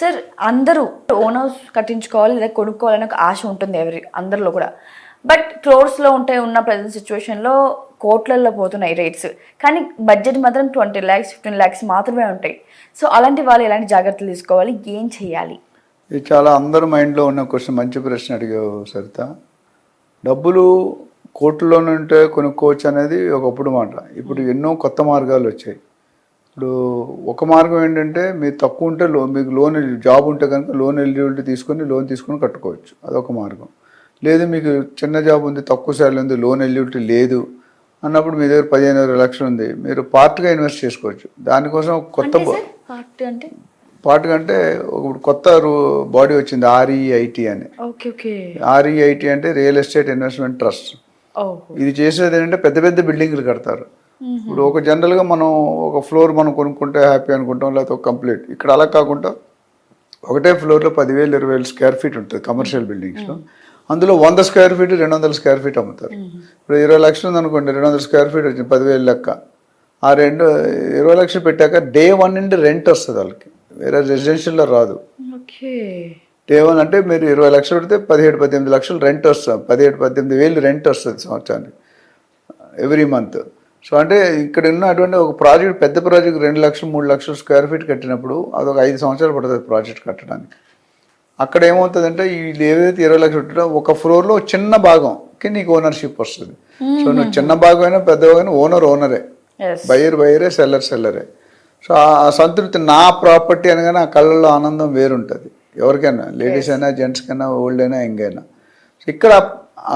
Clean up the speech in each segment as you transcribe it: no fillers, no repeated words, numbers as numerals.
Sir అందరూ own house కట్టించుకోవాలి లేదా కొనుక్కోవాలని ఒక ఆశ ఉంటుంది అందరిలో కూడా. బట్ క్రోర్స్లో ఉన్న ప్రజెంట్ సిచ్యువేషన్లో కోట్లల్లో పోతున్నాయి రేట్స్, కానీ బడ్జెట్ మాత్రం 20 lakhs 15 lakhs మాత్రమే ఉంటాయి. సో అలాంటి వాళ్ళు ఎలాంటి జాగ్రత్తలు తీసుకోవాలి, ఏం చేయాలి? ఇది చాలా అందరి మైండ్లో ఉన్న క్వశ్చన్. మంచి ప్రశ్న అడిగావు సరిత. డబ్బులు కోట్లలోనే ఉంటే కొనుక్కోవచ్చు అనేది ఒకప్పుడు మాట. ఇప్పుడు ఎన్నో కొత్త మార్గాలు వచ్చాయి. ఇప్పుడు ఒక మార్గం ఏంటంటే మీరు తక్కువ ఉంటే మీకు లోన్ జాబ్ ఉంటే కనుక లోన్ ఎలిజిబిలిటీ తీసుకొని కట్టుకోవచ్చు, అదొక మార్గం. లేదు మీకు చిన్న జాబ్ ఉంది, తక్కువ శాలరీ ఉంది, లోన్ ఎలిజిబిలిటీ లేదు అన్నప్పుడు మీ దగ్గర 15-20 లక్షలు ఉంది, మీరు పార్ట్గా ఇన్వెస్ట్ చేసుకోవచ్చు. దానికోసం కొత్త పార్ట్ అంటే ఒక కొత్త బాడీ వచ్చింది, REIT అని. REIT అంటే రియల్ ఎస్టేట్ ఇన్వెస్ట్మెంట్ ట్రస్ట్. ఇది చేసేది ఏంటంటే పెద్ద పెద్ద బిల్డింగ్లు కడతారు. ఇప్పుడు ఒక జనరల్గా మనం ఒక ఫ్లోర్ మనం కొనుక్కుంటే హ్యాపీ అనుకుంటాం, లేకపోతే ఒక కంప్లీట్. ఇక్కడ అలా కాకుండా ఒకటే ఫ్లోర్లో 10,000-20,000 స్క్వేర్ ఫీట్ ఉంటుంది కమర్షియల్ బిల్డింగ్స్లో. అందులో 100 స్క్వేర్ ఫీట్ 200 స్క్వేర్ ఫీట్ అమ్ముతారు. ఇప్పుడు 20 లక్షలు ఉందనుకోండి, 200 స్క్వేర్ ఫీట్ వచ్చింది 10,000 లెక్క. ఆ 20 లక్షలు పెట్టాక డే 1 నుండి రెంట్ వస్తుంది వాళ్ళకి, వేరే రెసిడెన్షియల్లో రాదు. డే 1 అంటే మీరు 20 లక్షలు పెడితే 17-18 లక్షలు రెంట్ వస్తుంది, 17-18 వేలు రెంట్ వస్తుంది సంవత్సరానికి, ఎవ్రీ మంత్. సో అంటే ఇక్కడ ఉన్న అటువంటి ఒక ప్రాజెక్ట్, పెద్ద ప్రాజెక్ట్ 2 లక్షలు 3 లక్షలు స్క్వేర్ ఫీట్ కట్టినప్పుడు అదొక 5 సంవత్సరాలు పడుతుంది ప్రాజెక్ట్ కట్టడానికి. అక్కడ ఏమవుతుందంటే వీళ్ళు ఏదైతే 20 లక్షలు పెట్టారో ఒక ఫ్లోర్లో చిన్న భాగంకి నీకు ఓనర్షిప్ వస్తుంది. సో నువ్వు చిన్న భాగం అయినా పెద్ద భాగం ఓనరే, బయ్యరే, సెల్లరే. సో ఆ సంతృప్తి, నా ప్రాపర్టీ అనగానే ఆ కళ్ళల్లో ఆనందం వేరుంటుంది ఎవరికైనా, లేడీస్ అయినా జెంట్స్కి అయినా, ఓల్డ్ అయినా, యంగ్ అయినా. సో ఇక్కడ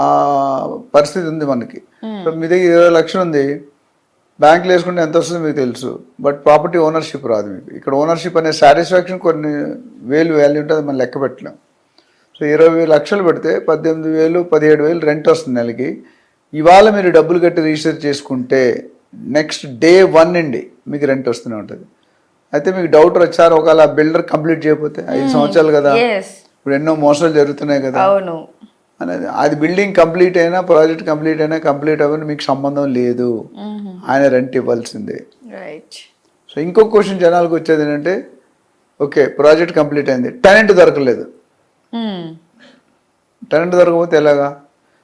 ఆ పరిస్థితి ఉంది మనకి. సో మీ దగ్గర 20 లక్షలు ఉంది, బ్యాంకులో వేసుకుంటే ఎంత వస్తుంది మీకు తెలుసు, బట్ ప్రాపర్టీ ఓనర్షిప్ రాదు మీకు. ఇక్కడ ఓనర్షిప్ అనే సాటిస్ఫాక్షన్ కొన్ని వేలు వాల్యూ ఉంటుంది, మనం లెక్క పెట్టలేం. సో 20 లక్షలు పెడితే 18,000-17,000 రెంట్ వస్తుంది నెలకి. ఇవాళ మీరు డబ్బులు కట్టి రీసెర్చ్ చేసుకుంటే నెక్స్ట్ డే 1 నుండి మీకు రెంట్ వస్తూనే ఉంటుంది. అయితే మీకు డౌట్ వచ్చారు, ఒకవేళ బిల్డర్ కంప్లీట్ చేయకపోతే 5 సంవత్సరాలు కదా, ఇప్పుడు ఎన్నో మోసాలు జరుగుతున్నాయి కదా అనేది. అది బిల్డింగ్ కంప్లీట్ అయినా, ప్రాజెక్ట్ కంప్లీట్ అయినా, కంప్లీట్ అవ్వని మీకు సంబంధం లేదు, ఆయన రెంట్ ఇవ్వాల్సిందే. సో ఇంకొక క్వశ్చన్ జనాలకు వచ్చేది ఏంటంటే, ఓకే ప్రాజెక్ట్ కంప్లీట్ అయింది, టెనెంట్ దొరకలేదు. టెనెంట్ దొరకకపోతే ఎలాగా?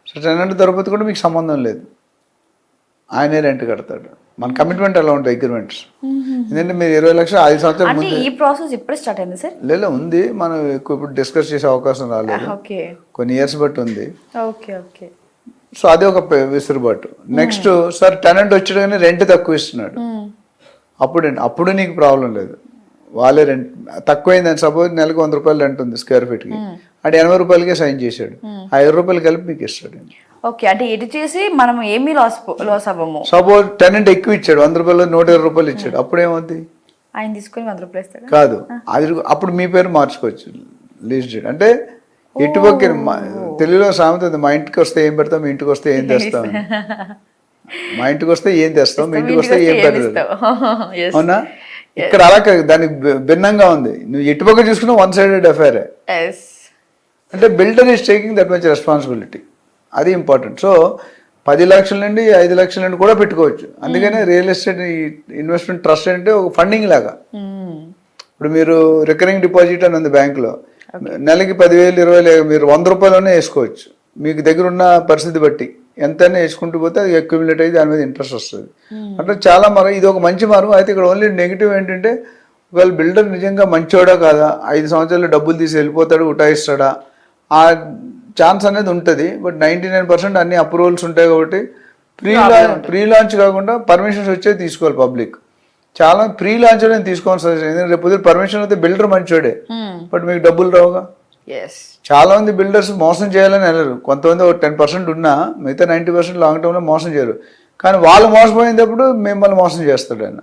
సో టెనెంట్ దొరకకపోతే కూడా మీకు సంబంధం లేదు, ఆయనే రెంట్ కడతాడు. మన కమిట్మెంట్ అలా ఉంటాయి అగ్రిమెంట్స్. ఎందుకంటే మీరు 20 లక్షలు 5 సంవత్సరాల ముందు. ఈ ప్రాసెస్ ఇప్పుడే స్టార్ట్ అయింది సార్? లేదు, ఉంది. మనం ఎక్కువ ఇప్పుడు డిస్కస్ చేసే అవకాశం రాలేదు, కొన్ని ఇయర్స్ బట్టి ఉంది. సో అదే ఒక విసురుబాటు. నెక్స్ట్ సార్ టెనెంట్ వచ్చాడని రెంట్ తక్కువ ఇస్తున్నాడు, అప్పుడు నీకు ప్రాబ్లం లేదు. వాళ్ళే రెంట్ తక్కువైందని సపోజ్ నెలకు 100 రూపాయలు రెంట్ ఉంది స్క్వేర్ ఫీట్కి, అది 80 రూపాయలకే సైన్ చేశాడు, ఆ 20 రూపాయలు కలిపి మీకు ఇస్తాడు. ఓకే, అంటే ఇది చేసి మనం ఏమీ లాస్ అవ్వము. సపోజ్ టెనెంట్ ఎక్కువ ఇచ్చాడు, 100 రూపాయలు 120 రూపాయలు ఇచ్చాడు, అప్పుడు ఏమవుతుంది? ఆయన తీసుకొని 100 రూపాయలు ఇస్తాడు కాదు, అది అప్పుడు మీ పేరు మార్చుకోవచ్చు లీజ్ డేట్. అంటే ఎటుపక్క తెలుగులో సామెత ఉంది, మా ఇంటికి వస్తే ఏం పెడతాం, మీ ఇంటికి వస్తే ఏం తెస్తాం. మా ఇంటికి వస్తే ఏం తెస్తాం, మీ ఇంటికి వస్తే ఏం పెడతాం, అవునా? ఇక్కడ అలా దానికి భిన్నంగా ఉంది. నువ్వు ఎటుపక్క చూసుకున్నా వన్ సైడెడ్ అఫైరే. అంటే builder is taking that much responsibility, అది ఇంపార్టెంట్. సో 10 లక్షల నుండి 5 లక్షల నుండి కూడా పెట్టుకోవచ్చు. అందుకనే రియల్ ఎస్టేట్ ఇన్వెస్ట్మెంట్ ట్రస్ట్ అంటే ఒక ఫండింగ్ లాగా. ఇప్పుడు మీరు రికరింగ్ డిపాజిట్ అని ఉంది బ్యాంకులో, నెలకి 10,000 20,000 మీరు 100 రూపాయలనే వేసుకోవచ్చు, మీకు దగ్గర ఉన్న పరిస్థితి బట్టి ఎంతైనా వేసుకుంటూ పోతే అది అక్యుములేట్ అయ్యి దాని మీద ఇంట్రెస్ట్ వస్తుంది. అంటే చాలా ఇది ఒక మంచి మార్గం. అయితే ఇక్కడ ఓన్లీ నెగిటివ్ ఏంటంటే, ఒకవేళ బిల్డర్ నిజంగా మంచోడా కాదా, 5 సంవత్సరాలు డబ్బులు తీసి వెళ్ళిపోతాడు, ఉటాయిస్తాడా, ఆ ఛాన్స్ అనేది ఉంటుంది. బట్ 99% అన్ని అప్రూవల్స్ ఉంటాయి కాబట్టి ప్రీ లాంచ్ కాకుండా పర్మిషన్స్ వచ్చే తీసుకోవాలి పబ్లిక్. చాలా ప్రీ లాంచ్ అనేది తీసుకోవాలి సజెషన్. ఎందుకంటే రేపు పర్మిషన్ అయితే బిల్డర్ మంచోడే, బట్ మీకు డబ్బులు రావుగా. చాలా మంది బిల్డర్స్ మోసం చేయాలని వెళ్ళరు, కొంతమంది ఒక 10% ఉన్నా మిగతా 90% లాంగ్ టర్మ్ లో మోసం చేయరు. కానీ వాళ్ళు మోసపోయినప్పుడు మిమ్మల్ని మోసం చేస్తాడు ఆయన.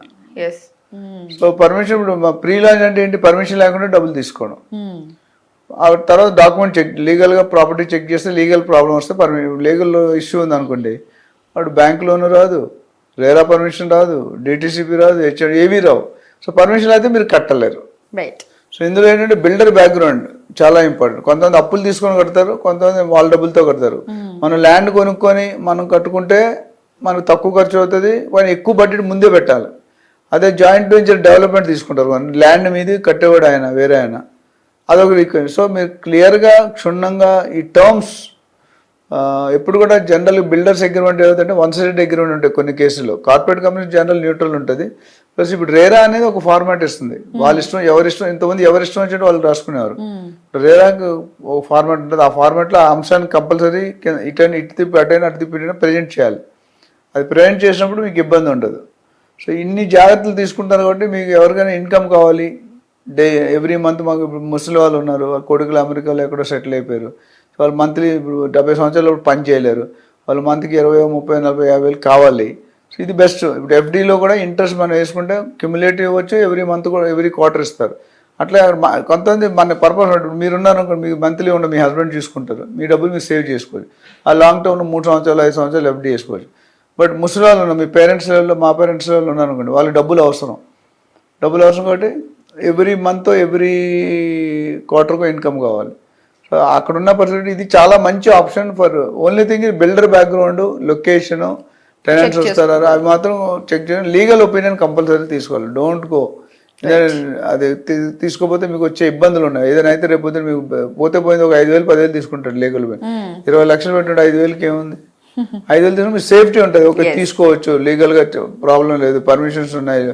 సో పర్మిషన్, ఇప్పుడు ప్రీ లాంచ్ అంటే ఏంటి, పర్మిషన్ లేకుండా డబ్బులు తీసుకోవడం. ఆ తర్వాత డాక్యుమెంట్ చెక్, లీగల్గా ప్రాపర్టీ చెక్ చేస్తే లీగల్ ప్రాబ్లం వస్తే లీగల్ ఇష్యూ ఉంది అనుకోండి, వాడు బ్యాంక్ లోన్ రాదు, రేరా పర్మిషన్ రాదు, డిటిసిపి రాదు, హెచ్ఆర్ ఏవీ రావు. సో పర్మిషన్ అయితే మీరు కట్టలేరు. సో ఇందులో ఏంటంటే బిల్డర్ బ్యాక్గ్రౌండ్ చాలా ఇంపార్టెంట్. కొంతమంది అప్పులు తీసుకొని కడతారు, కొంతమంది వాళ్ళ డబ్బులతో కడతారు. మనం ల్యాండ్ కొనుక్కొని మనం కట్టుకుంటే మనకు తక్కువ ఖర్చు అవుతుంది, వాళ్ళు ఎక్కువ బడ్జెట్ ముందే పెట్టాలి. అదే జాయింట్ వెంచర్ డెవలప్మెంట్ తీసుకుంటారు, ల్యాండ్ మీద కట్టేవాడు ఆయన వేరే ఆయన, అదొక రిక్వైర్మెంట్. సో మీరు క్లియర్గా క్షుణ్ణంగా ఈ టర్మ్స్ ఎప్పుడు కూడా జనరల్ బిల్డర్స్ అగ్రిమెంట్ ఏదంటే వన్ సైడెడ్ అగ్రిమెంట్ ఉంటాయి కొన్ని కేసుల్లో. కార్పొరేట్ కంపెనీ జనరల్ న్యూట్రల్ ఉంటుంది. ప్లస్ ఇప్పుడు రేరా అనేది ఒక ఫార్మాట్ ఇస్తుంది. వాళ్ళ ఇష్టం ఎవరిష్టం, ఇంతమంది ఎవరిష్టం వచ్చినట్టు వాళ్ళు రాసుకునేవారు. రేరాకు ఒక ఫార్మాట్ ఉంటుంది. ఆ ఫార్మాట్లో ఆ అంశాన్ని కంపల్సరీ ఇటు తిప్పి అటైనా అటు తిప్పి ప్రజెంట్ చేయాలి. అది ప్రజెంట్ చేసినప్పుడు మీకు ఇబ్బంది ఉండదు. సో ఇన్ని జాగ్రత్తలు తీసుకుంటారు కాబట్టి మీకు ఎవరికైనా ఇన్కమ్ కావాలి ఎవ్రీ మంత్. మాకు ఇప్పుడు ముసలి వాళ్ళు ఉన్నారు, వాళ్ళ కొడుకులు అమెరికాలో ఎక్కడో సెటిల్ అయిపోయారు. వాళ్ళు మంత్లీ ఇప్పుడు 70 సంవత్సరాలు పని చేయలేరు. వాళ్ళు మంత్కి 20, 30, 40, 50 కావాలి. సో ఇది బెస్ట్. ఇప్పుడు ఎఫ్డీలో కూడా ఇంట్రెస్ట్ మనం వేసుకుంటే క్యుములేటివ్ వచ్చి ఎవ్రీ మంత్ కూడా ఎవ్రీ క్వార్టర్ ఇస్తారు. అట్లా కొంతమంది మన పర్పస్ మీరున్నారు అనుకోండి, మీకు మంత్లీ ఉన్న మీ హస్బెండ్ చూసుకుంటారు, మీ డబ్బులు మీరు సేవ్ చేసుకోవచ్చు. ఆ లాంగ్ టర్మ్లో 3 సంవత్సరాలు 5 సంవత్సరాలు ఎఫ్డీ చేసుకోవచ్చు. బట్ ముసలి వాళ్ళు ఉన్నారు, మీ పేరెంట్స్ లెవెల్లో మా పేరెంట్స్ లెవెల్లో ఉన్నారు అనుకోండి, వాళ్ళకి డబ్బులు అవసరం కాబట్టి ఎవ్రీ మంత్ ఎవ్రీ క్వార్టర్కు ఇన్కమ్ కావాలి. సో అక్కడున్న పరిస్థితి ఇది చాలా మంచి option for only thing builder background, location, tenants వస్తారా అవి మాత్రం చెక్ చేయండి. లీగల్ ఒపీనియన్ కంపల్సరీ తీసుకోవాలి. డోంట్ గో అది తీసుకోపోతే మీకు వచ్చే ఇబ్బందులు ఉన్నాయి. ఏదైనా అయితే రేపు మీకు పోతే పోయింది ఒక 5,000, 10,000 తీసుకుంటాడు లీగల్ 20 లక్షలు పెట్టండి, 5,000కి ఏముంది? 5,000 తీసుకుని మీకు సేఫ్టీ ఉంటుంది. ఓకే తీసుకోవచ్చు, లీగల్గా ప్రాబ్లం లేదు, పర్మిషన్స్ ఉన్నాయి,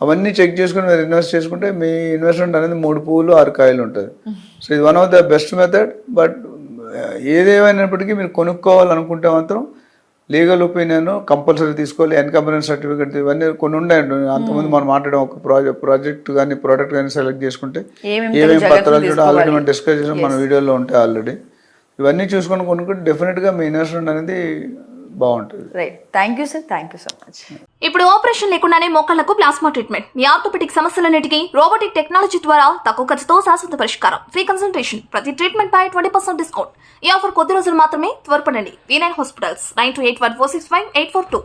అవన్నీ చెక్ చేసుకుని మీరు ఇన్వెస్ట్ చేసుకుంటే మీ ఇన్వెస్ట్మెంట్ అనేది 3 పువ్వులు 6 కాయలు ఉంటుంది. సో ఇది one of the best method. But ఏదేమైనప్పటికీ మీరు కొనుక్కోవాలనుకుంటే మాత్రం లీగల్ ఒపీనియన్ కంపల్సరీ తీసుకోవాలి. ఎన్కంబరెన్స్ సర్టిఫికేట్ ఇవన్నీ కొన్ని ఉన్నాయండి. అంతకుముందు మనం మాట్లాడడం ఒక ప్రాజెక్ట్ కానీ ప్రోడక్ట్ కానీ సెలెక్ట్ చేసుకుంటే ఏమేమి పత్రాలు చూడ ఆల్రెడీ మనం డిస్కస్ చేసాం, మన వీడియోలో ఉంటాయి ఆల్రెడీ. ఇవన్నీ చూసుకొని కొనుక్కుంటే డెఫినెట్గా మీ ఇన్వెస్ట్మెంట్ అనేది బాగుంటుంది. Right, thank you sir, thank you so much. ఇప్పుడు ఆపరేషన్ లేకుండానే మోకాళ్లకు ప్లాస్మా ట్రీట్మెంట్, మీ ఆర్థోపెటిక్ సమస్యలన్నిటికీ రోబోటిక్ టెక్నాలజీ ద్వారా తక్కువ ఖర్చుతో శాశ్వత పరిష్కారం, ఫ్రీ కన్సల్టేషన్, ప్రతి ట్రీట్మెంట్ పై 20% డిస్కౌంట్. ఈ ఆఫర్ కొద్ది రోజులు మాత్రమే, త్వరపడండి. V9 hospitals 9281465842.